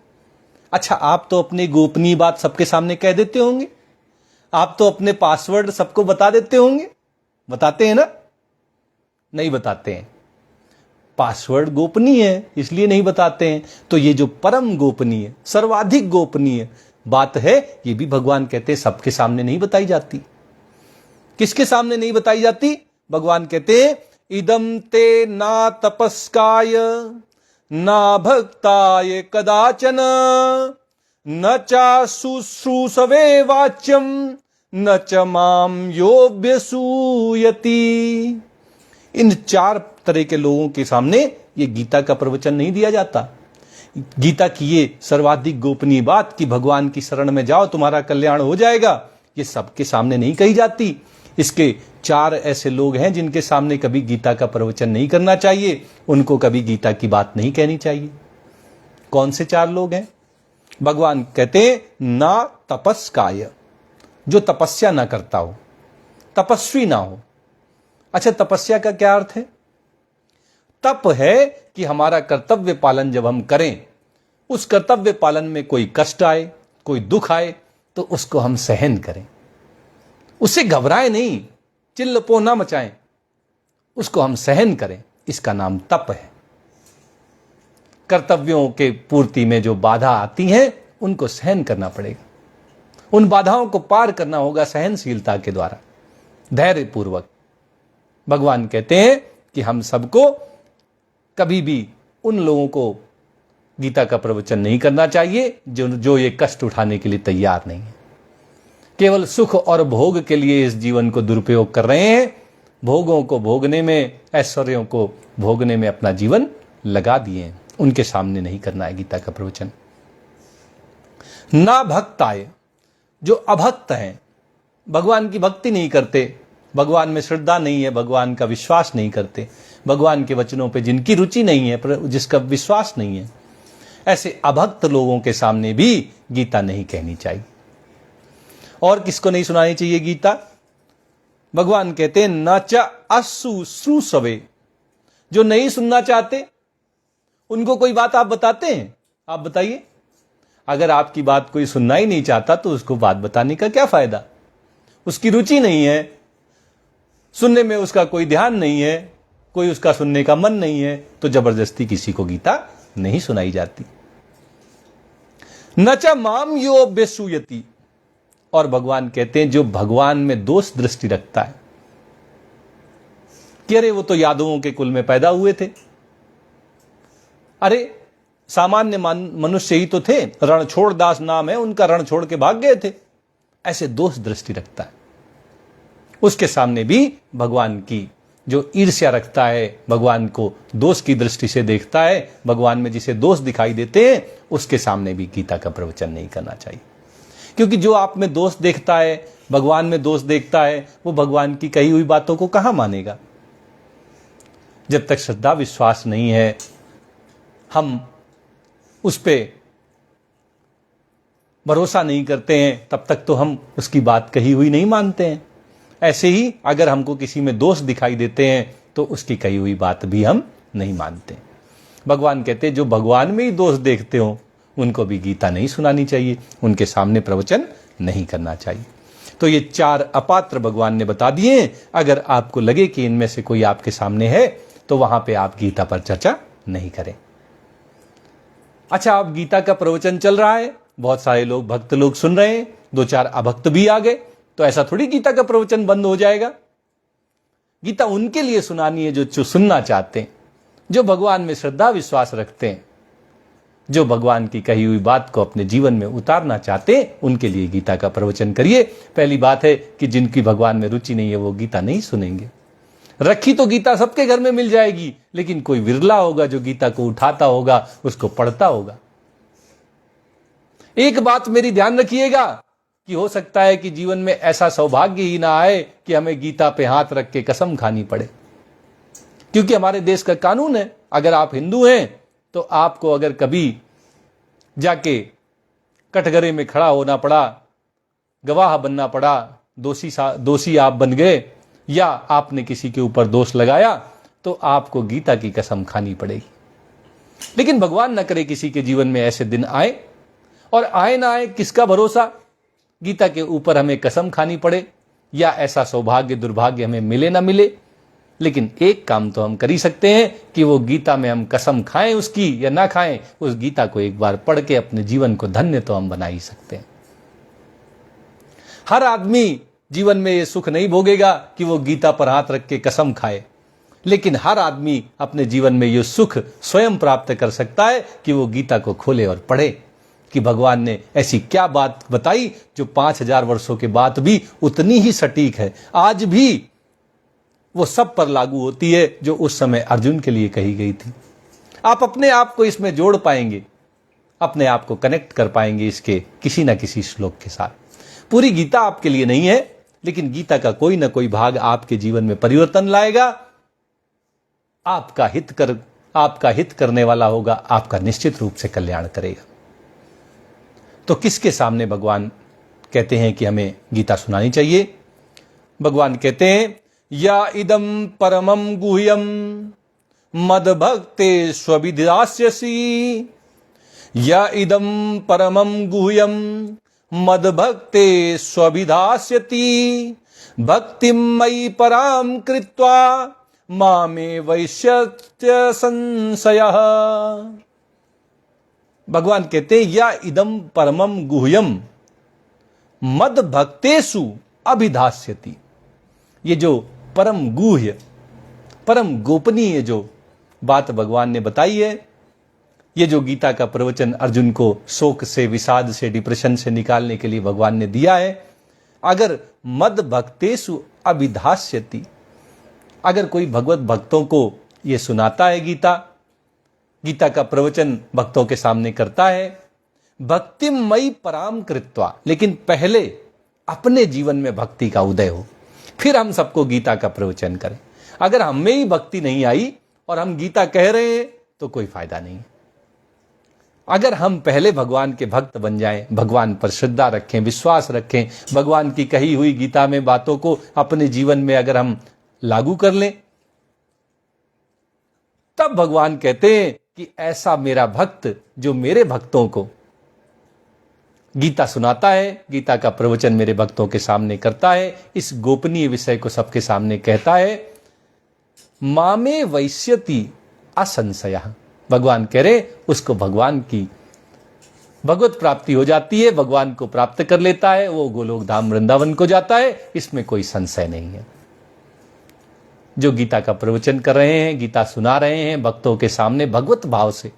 अच्छा, आप तो अपनी गोपनीय बात सबके सामने कह देते होंगे, आप तो अपने पासवर्ड सबको बता देते होंगे, बताते हैं ना? नहीं बताते हैं, पासवर्ड गोपनीय है इसलिए नहीं बताते हैं। तो ये जो परम गोपनीय, सर्वाधिक गोपनीय बात है, ये भी भगवान कहते हैं सबके सामने नहीं बताई जाती। किसके सामने नहीं बताई जाती? भगवान कहते हैं इदम ते ना तपस्काय ना भक्ताय कदाचन न चा शुश्रूषवे वाच्यम न च माम योऽभ्यसूयति। इन चार तरह के लोगों के सामने ये गीता का प्रवचन नहीं दिया जाता। गीता की ये सर्वाधिक गोपनीय बात कि भगवान की शरण में जाओ तुम्हारा कल्याण हो जाएगा, ये सबके सामने नहीं कही जाती। इसके चार ऐसे लोग हैं जिनके सामने कभी गीता का प्रवचन नहीं करना चाहिए, उनको कभी गीता की बात नहीं कहनी चाहिए। कौन से चार लोग हैं? भगवान कहते हैं ना तपस्काय, जो तपस्या ना करता हो, तपस्वी ना हो। अच्छा, तपस्या का क्या अर्थ है? तप है कि हमारा कर्तव्य पालन जब हम करें, उस कर्तव्य पालन में कोई कष्ट आए, कोई दुख आए, तो उसको हम सहन करें, उससे घबराएं नहीं, चिल्लपो ना मचाएं, उसको हम सहन करें, इसका नाम तप है। कर्तव्यों के पूर्ति में जो बाधा आती हैं, उनको सहन करना पड़ेगा, उन बाधाओं को पार करना होगा सहनशीलता के द्वारा, धैर्य पूर्वक। भगवान कहते हैं कि हम सबको कभी भी उन लोगों को गीता का प्रवचन नहीं करना चाहिए जो ये कष्ट उठाने के लिए तैयार नहीं है, केवल सुख और भोग के लिए इस जीवन को दुरुपयोग कर रहे हैं, भोगों को भोगने में, ऐश्वर्यों को भोगने में अपना जीवन लगा दिए हैं। उनके सामने नहीं करना है गीता का प्रवचन। ना भक्ताय, जो अभक्त हैं, भगवान की भक्ति नहीं करते, भगवान में श्रद्धा नहीं है, भगवान का विश्वास नहीं करते, भगवान के वचनों पे जिनकी रुचि नहीं है, पर जिसका विश्वास नहीं है, ऐसे अभक्त लोगों के सामने भी गीता नहीं कहनी चाहिए। और किसको नहीं सुनानी चाहिए गीता? भगवान कहते हैं न च अशुश्रूषवे, जो नहीं सुनना चाहते, उनको कोई बात आप बताते हैं? आप बताइए, अगर आपकी बात कोई सुनना ही नहीं चाहता तो उसको बात बताने का क्या फायदा? उसकी रुचि नहीं है, सुनने में उसका कोई ध्यान नहीं है, कोई उसका सुनने का मन नहीं है, तो जबरदस्ती किसी को गीता नहीं सुनाई जाती। न च माम योऽभ्यसूयति, और भगवान कहते हैं जो भगवान में दोष दृष्टि रखता है कि अरे वो तो यादवों के कुल में पैदा हुए थे, अरे सामान्य मनुष्य ही तो थे, रणछोड़ दास नाम है उनका, रण छोड़ के भाग गए थे, ऐसे दोष दृष्टि रखता है, उसके सामने भी भगवान की जो ईर्ष्या रखता है, भगवान को दोष की दृष्टि से देखता है, भगवान में जिसे दोष दिखाई देते हैं, उसके सामने भी गीता का प्रवचन नहीं करना चाहिए। क्योंकि जो आप में दोष देखता है, भगवान में दोष देखता है, वो भगवान की कही हुई बातों को कहां मानेगा? जब तक श्रद्धा विश्वास नहीं है, हम उस पे भरोसा नहीं करते हैं, तब तक तो हम उसकी बात कही हुई नहीं मानते हैं। ऐसे ही अगर हमको किसी में दोष दिखाई देते हैं तो उसकी कही हुई बात भी हम नहीं मानते। भगवान कहते हैं जो भगवान में ही दोष देखते हो उनको भी गीता नहीं सुनानी चाहिए, उनके सामने प्रवचन नहीं करना चाहिए। तो ये 4 अपात्र भगवान ने बता दिए। अगर आपको लगे कि इनमें से कोई आपके सामने है तो वहां पे आप गीता पर चर्चा नहीं करें। अच्छा, अब गीता का प्रवचन चल रहा है, बहुत सारे लोग भक्त लोग सुन रहे हैं, 2-4 अभक्त भी आ गए, तो ऐसा थोड़ी गीता का प्रवचन बंद हो जाएगा। गीता उनके लिए सुनानी है जो सुनना चाहते हैं, जो भगवान में श्रद्धा विश्वास रखते हैं, जो भगवान की कही हुई बात को अपने जीवन में उतारना चाहते हैं, उनके लिए गीता का प्रवचन करिए। पहली बात है कि जिनकी भगवान में रुचि नहीं है वो गीता नहीं सुनेंगे। रखी तो गीता सबके घर में मिल जाएगी, लेकिन कोई विरला होगा जो गीता को उठाता होगा, उसको पढ़ता होगा। एक बात मेरी ध्यान रखिएगा कि हो सकता है कि जीवन में ऐसा सौभाग्य ही ना आए कि हमें गीता पे हाथ रख के कसम खानी पड़े, क्योंकि हमारे देश का कानून है, अगर आप हिंदू हैं तो आपको अगर कभी जाके कटघरे में खड़ा होना पड़ा, गवाह बनना पड़ा, दोषी आप बन गए या आपने किसी के ऊपर दोष लगाया, तो आपको गीता की कसम खानी पड़ेगी। लेकिन भगवान न करे किसी के जीवन में ऐसे दिन आए, और आए ना आए किसका भरोसा, गीता के ऊपर हमें कसम खानी पड़े या ऐसा सौभाग्य दुर्भाग्य हमें मिले ना मिले। लेकिन एक काम तो हम कर ही सकते हैं कि वो गीता में हम कसम खाएं उसकी या ना खाएं, उस गीता को एक बार पढ़ के अपने जीवन को धन्य तो हम बना ही सकते हैं। हर आदमी जीवन में ये सुख नहीं भोगेगा कि वो गीता पर हाथ रख के कसम खाए, लेकिन हर आदमी अपने जीवन में ये सुख स्वयं प्राप्त कर सकता है कि वो गीता को खोले और पढ़े कि भगवान ने ऐसी क्या बात बताई जो 5000 वर्षों के बाद भी उतनी ही सटीक है, आज भी वो सब पर लागू होती है जो उस समय अर्जुन के लिए कही गई थी। आप अपने आप को इसमें जोड़ पाएंगे, अपने आप को कनेक्ट कर पाएंगे इसके किसी ना किसी श्लोक के साथ। पूरी गीता आपके लिए नहीं है, लेकिन गीता का कोई ना कोई भाग आपके जीवन में परिवर्तन लाएगा, आपका हित करने वाला होगा, आपका निश्चित रूप से कल्याण करेगा। तो किसके सामने भगवान कहते हैं कि हमें गीता सुनानी चाहिए? भगवान कहते हैं या इदम परमम गुह्यम मदभक्ते स्वविदास्यसि, या इदम परमम गुह्यम मदभक्ते स्वविदास्यति, भक्तिम मयि पराम कृत्वा मामे वैश्यत्य संशयः। भगवान कहते हैं या इदम परमम गुह्यम मदभक्तेषु अभिधास्यति। ये जो परम गुह्य, परम गोपनीय जो बात भगवान ने बताई है, ये जो गीता का प्रवचन अर्जुन को शोक से, विषाद से, डिप्रेशन से निकालने के लिए भगवान ने दिया है, अगर मद भक्तेषु अभिधास्यति, अगर कोई भगवत भक्तों को ये सुनाता है, गीता का प्रवचन भक्तों के सामने करता है, भक्तिम मयि पराम कृत्वा, लेकिन पहले अपने जीवन में भक्ति का उदय हो, फिर हम सबको गीता का प्रवचन करें। अगर हमें ही भक्ति नहीं आई और हम गीता कह रहे हैं तो कोई फायदा नहीं। अगर हम पहले भगवान के भक्त बन जाएं, भगवान पर श्रद्धा रखें, विश्वास रखें, भगवान की कही हुई गीता में बातों को अपने जीवन में अगर हम लागू कर लें, तब भगवान कहते हैं कि ऐसा मेरा भक्त जो मेरे भक्तों को गीता सुनाता है, गीता का प्रवचन मेरे भक्तों के सामने करता है, इस गोपनीय विषय को सबके सामने कहता है, मामे वैश्यति असंशयः। भगवान कह रहे उसको भगवान की भगवत प्राप्ति हो जाती है, भगवान को प्राप्त कर लेता है, वो गोलोक धाम वृंदावन को जाता है, इसमें कोई संशय नहीं है। जो गीता का प्रवचन कर रहे हैं, गीता सुना रहे हैं भक्तों के सामने, भगवत भाव से,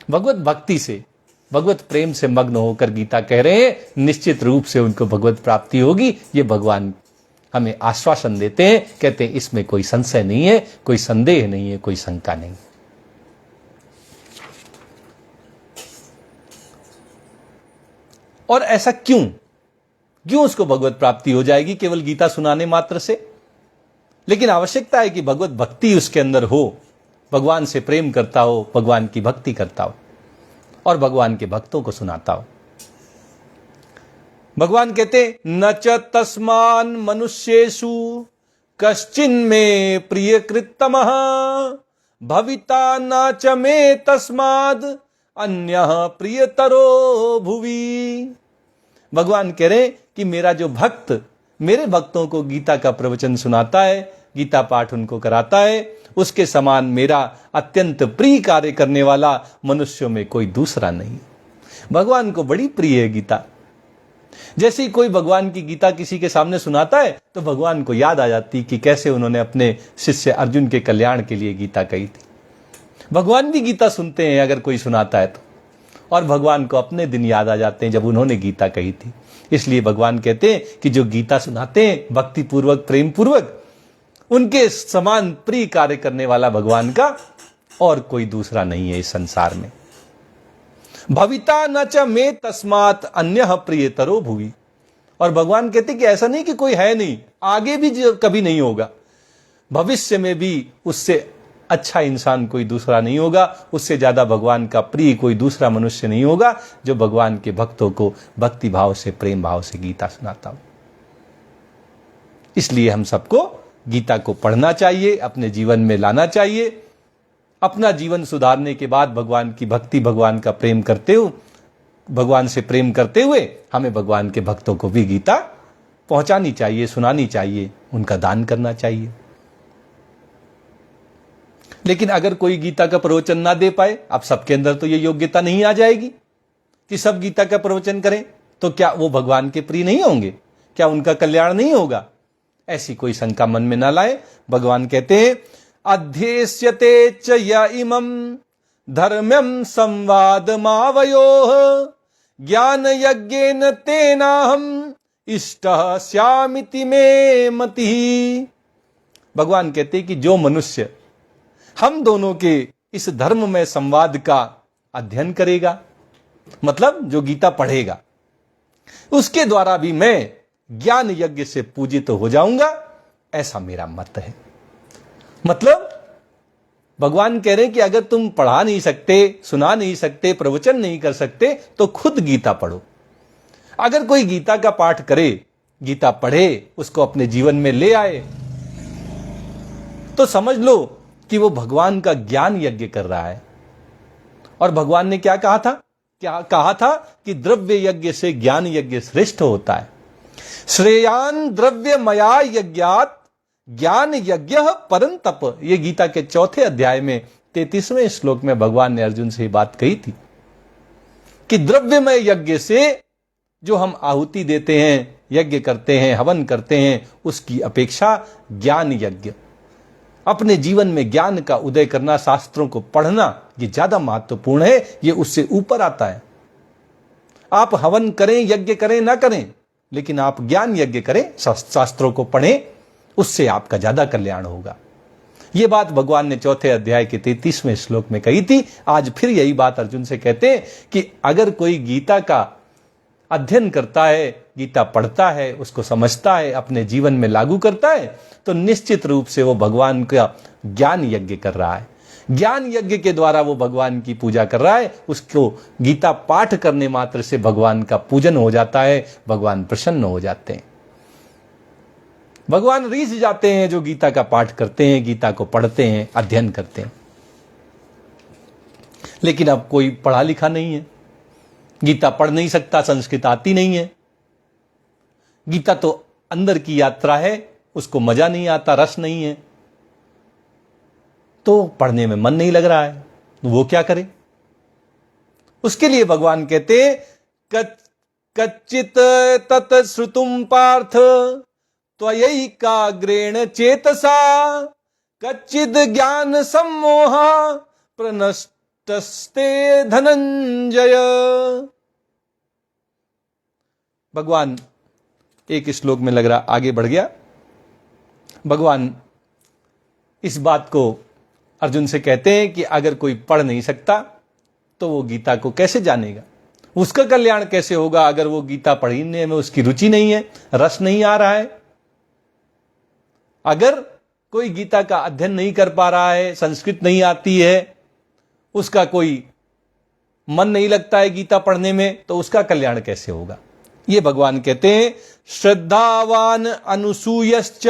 भगवत भक्ति से, भगवत प्रेम से मग्न होकर गीता कह रहे हैं, निश्चित रूप से उनको भगवत प्राप्ति होगी। ये भगवान हमें आश्वासन देते हैं, कहते हैं इसमें कोई संशय नहीं है, कोई संदेह नहीं है, कोई शंका नहीं। और ऐसा क्यों उसको भगवत प्राप्ति हो जाएगी केवल गीता सुनाने मात्र से? लेकिन आवश्यकता है कि भगवत भक्ति उसके अंदर हो, भगवान से प्रेम करता हो, भगवान की भक्ति करता हो और भगवान के भक्तों को सुनाता हो। भगवान कहते न च तस्मान मनुष्येषु कश्चिन्मे प्रिय कृतमः भविता न च मे तस्माद अन्यः प्रियतरो भुवि। भगवान कह रहे कि मेरा जो भक्त मेरे भक्तों को गीता का प्रवचन सुनाता है, गीता पाठ उनको कराता है, उसके समान मेरा अत्यंत प्रिय कार्य करने वाला मनुष्यों में कोई दूसरा नहीं। भगवान को बड़ी प्रिय है गीता। जैसे ही कोई भगवान की गीता किसी के सामने सुनाता है तो भगवान को याद आ जाती कि कैसे उन्होंने अपने शिष्य अर्जुन के कल्याण के लिए गीता कही थी। भगवान भी गीता सुनते हैं अगर कोई सुनाता है तो, और भगवान को अपने दिन याद आ जाते हैं जब उन्होंने गीता कही थी। इसलिए भगवान कहते हैं कि जो गीता सुनाते हैं भक्ति पूर्वक, प्रेम पूर्वक, उनके समान प्रिय कार्य करने वाला भगवान का और कोई दूसरा नहीं है इस संसार में। भविता न च मे तस्मात् अन्यः प्रियतरो भुवि। और भगवान कहते कि ऐसा नहीं कि कोई है नहीं, आगे भी कभी नहीं होगा, भविष्य में भी उससे अच्छा इंसान कोई दूसरा नहीं होगा, उससे ज्यादा भगवान का प्रिय कोई दूसरा मनुष्य नहीं होगा जो भगवान के भक्तों को भक्ति भाव से, प्रेम भाव से गीता सुनाता हो। इसलिए हम सबको गीता को पढ़ना चाहिए, अपने जीवन में लाना चाहिए। अपना जीवन सुधारने के बाद भगवान की भक्ति, भगवान का प्रेम करते हुए, भगवान से प्रेम करते हुए हमें भगवान के भक्तों को भी गीता पहुंचानी चाहिए, सुनानी चाहिए, उनका दान करना चाहिए। लेकिन अगर कोई गीता का प्रवचन ना दे पाए, अब सबके अंदर तो ये योग्यता नहीं आ जाएगी कि सब गीता का प्रवचन करें, तो क्या वो भगवान के प्रिय नहीं होंगे? क्या उनका कल्याण नहीं होगा? ऐसी कोई शंका मन में ना लाए। भगवान कहते हैं अध्येष्यते च य इमं धर्म्यं संवादमावयोः ज्ञान यज्ञेन तेनाहम इष्टः स्यामिति मे मतिः। भगवान कहते हैं कि जो मनुष्य हम दोनों के इस धर्म में संवाद का अध्ययन करेगा, मतलब जो गीता पढ़ेगा, उसके द्वारा भी मैं ज्ञान यज्ञ से पूजित हो जाऊंगा, ऐसा मेरा मत है। मतलब भगवान कह रहे हैं कि अगर तुम पढ़ा नहीं सकते, सुना नहीं सकते, प्रवचन नहीं कर सकते, तो खुद गीता पढ़ो। अगर कोई गीता का पाठ करे, गीता पढ़े, उसको अपने जीवन में ले आए, तो समझ लो कि वो भगवान का ज्ञान यज्ञ कर रहा है। और भगवान ने क्या कहा था? क्या कहा था कि द्रव्य यज्ञ से ज्ञान यज्ञ श्रेष्ठ होता है। श्रेयान द्रव्य मया यज्ञात ज्ञान यज्ञ परंतप। ये गीता के 4थे अध्याय में 33वें श्लोक में भगवान ने अर्जुन से बात कही थी कि द्रव्यमय यज्ञ से जो हम आहुति देते हैं, यज्ञ करते हैं, हवन करते हैं, उसकी अपेक्षा ज्ञान यज्ञ, अपने जीवन में ज्ञान का उदय करना, शास्त्रों को पढ़ना, ये ज्यादा महत्वपूर्ण है, ये उससे ऊपर आता है। आप हवन करें, यज्ञ करें ना करें, लेकिन आप ज्ञान यज्ञ करें, शास्त्रों को पढ़ें, उससे आपका ज्यादा कल्याण होगा। यह बात भगवान ने 4थे अध्याय के 33वें श्लोक में कही थी। आज फिर यही बात अर्जुन से कहते हैं कि अगर कोई गीता का अध्ययन करता है, गीता पढ़ता है, उसको समझता है, अपने जीवन में लागू करता है, तो निश्चित रूप से वो भगवान का ज्ञान यज्ञ कर रहा है। ज्ञान यज्ञ के द्वारा वो भगवान की पूजा कर रहा है। उसको गीता पाठ करने मात्र से भगवान का पूजन हो जाता है, भगवान प्रसन्न हो जाते हैं, भगवान रीझ जाते हैं जो गीता का पाठ करते हैं, गीता को पढ़ते हैं, अध्ययन करते हैं। लेकिन अब कोई पढ़ा लिखा नहीं है, गीता पढ़ नहीं सकता, संस्कृत आती नहीं है, गीता तो अंदर की यात्रा है, उसको मजा नहीं आता, रस नहीं है, तो पढ़ने में मन नहीं लग रहा है, तो वो क्या करे? उसके लिए भगवान कहते कच्चित तत् श्रुतुम पार्थ त्वयैकाग्रेण चेतसा कच्चिद ज्ञान सम्मोह प्रनष्टस्ते धनंजय। भगवान एक श्लोक में लग रहा आगे बढ़ गया। भगवान इस बात को अर्जुन से कहते हैं कि अगर कोई पढ़ नहीं सकता तो वो गीता को कैसे जानेगा, उसका कल्याण कैसे होगा? अगर वो गीता पढ़ने में उसकी रुचि नहीं है, रस नहीं आ रहा है, अगर कोई गीता का अध्ययन नहीं कर पा रहा है, संस्कृत नहीं आती है, उसका कोई मन नहीं लगता है गीता पढ़ने में, तो उसका कल्याण कैसे होगा? ये भगवान कहते हैं श्रद्धावान अनुसूयश्च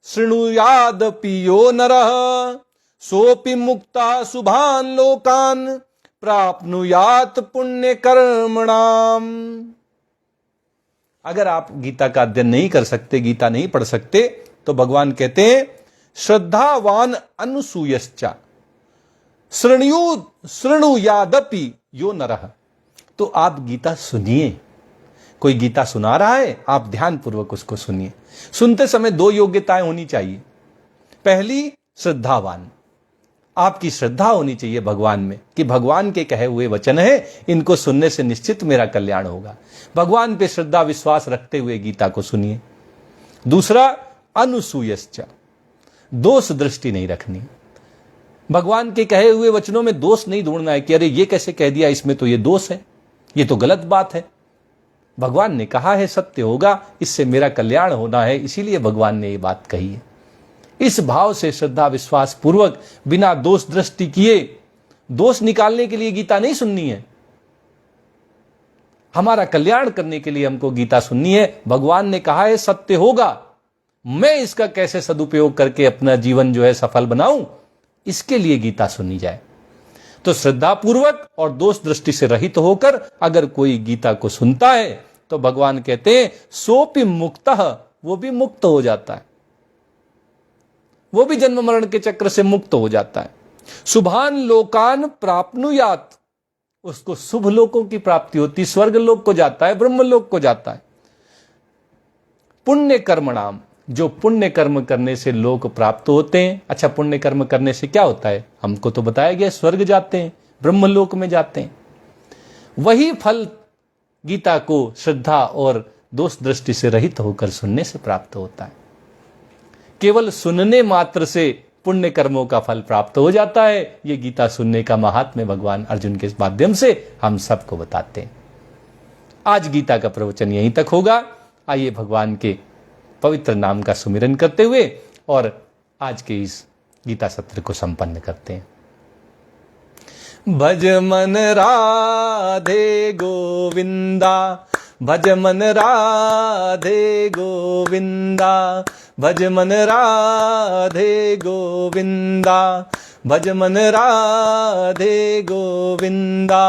शृणुयादपि यो नरः सोपि मुक्ता शुभान लोकान प्राप्नुयात पुण्य कर्मणाम। अगर आप गीता का अध्ययन नहीं कर सकते, गीता नहीं पढ़ सकते, तो भगवान कहते हैं श्रद्धावान अनुसूयश्च शृणुयादपि यो नरः। तो आप गीता सुनिए, कोई गीता सुना रहा है, आप ध्यान पूर्वक उसको सुनिए। सुनते समय दो योग्यताएं होनी चाहिए। पहली, श्रद्धावान, आपकी श्रद्धा होनी चाहिए भगवान में कि भगवान के कहे हुए वचन है, इनको सुनने से निश्चित मेरा कल्याण होगा। भगवान पे श्रद्धा विश्वास रखते हुए गीता को सुनिए। दूसरा, अनुसूयश्च, दोष दृष्टि नहीं रखनी। भगवान के कहे हुए वचनों में दोष नहीं ढूंढना है कि अरे ये कैसे कह दिया, इसमें तो ये दोष है, ये तो गलत बात है। भगवान ने कहा है सत्य होगा, इससे मेरा कल्याण होना है, इसीलिए भगवान ने ये बात कही है। इस भाव से श्रद्धा विश्वास पूर्वक बिना दोष दृष्टि किए, दोष निकालने के लिए गीता नहीं सुननी है, हमारा कल्याण करने के लिए हमको गीता सुननी है। भगवान ने कहा है सत्य होगा, मैं इसका कैसे सदुपयोग करके अपना जीवन जो है सफल बनाऊं, इसके लिए गीता सुननी जाए। तो श्रद्धा पूर्वक और दोष दृष्टि से रहित होकर अगर कोई गीता को सुनता है तो भगवान कहते हैं सोपि मुक्तः, वो भी मुक्त हो जाता है, वो भी जन्म मरण के चक्र से मुक्त हो जाता है। शुभान लोकान प्राप्नुयात, उसको शुभ लोकों की प्राप्ति होती, स्वर्ग लोक को जाता है, ब्रह्म लोक को जाता है। पुण्य कर्मणाम, जो पुण्य कर्म करने से लोक प्राप्त होते हैं। अच्छा, पुण्य कर्म करने से क्या होता है, हमको तो बताया गया, स्वर्ग जाते हैं, ब्रह्म लोक में जाते हैं। वही फल गीता को श्रद्धा और दोष दृष्टि से रहित होकर सुनने से प्राप्त होता है। केवल सुनने मात्र से पुण्य कर्मों का फल प्राप्त हो जाता है, ये गीता सुनने का महात्म्य भगवान अर्जुन के माध्यम से हम सबको बताते हैं। आज गीता का प्रवचन यहीं तक होगा। आइए भगवान के पवित्र नाम का सुमिरन करते हुए और आज के इस गीता सत्र को संपन्न करते हैं। भज मन राधे गोविंदा, भज मन राधे गोविंदा, भज मन राधे गोविंदा, भज मन राधे गोविंदा,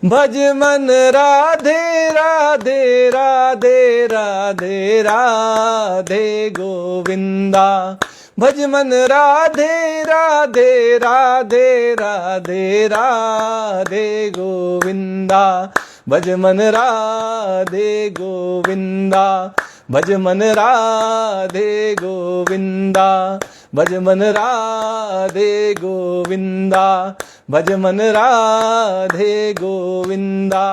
भज मन राधे राधे राधे राधे राधे गोविंदा, भज मन राधे राधे राधे राधे राधे गोविंदा, भज मन राधे गोविंदा, भज मन राधे गोविंदा, भज मन राधे गोविंदा, भज मन राधे गोविंदा,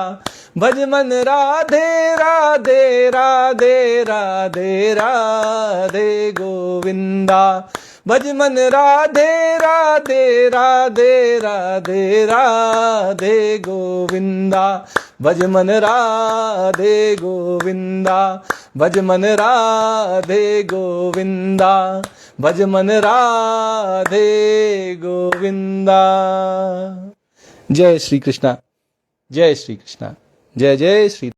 भज मन राधे राधे राधे राधे राधे गोविंदा, भज मन राधे राधे राधे राधे राधे गोविंदा, भज मन राधे गोविंदा, भज मन राधे गोविंदा, भज मन राधे गोविंदा। जय श्री कृष्णा, जय श्री कृष्णा, जय जय श्री।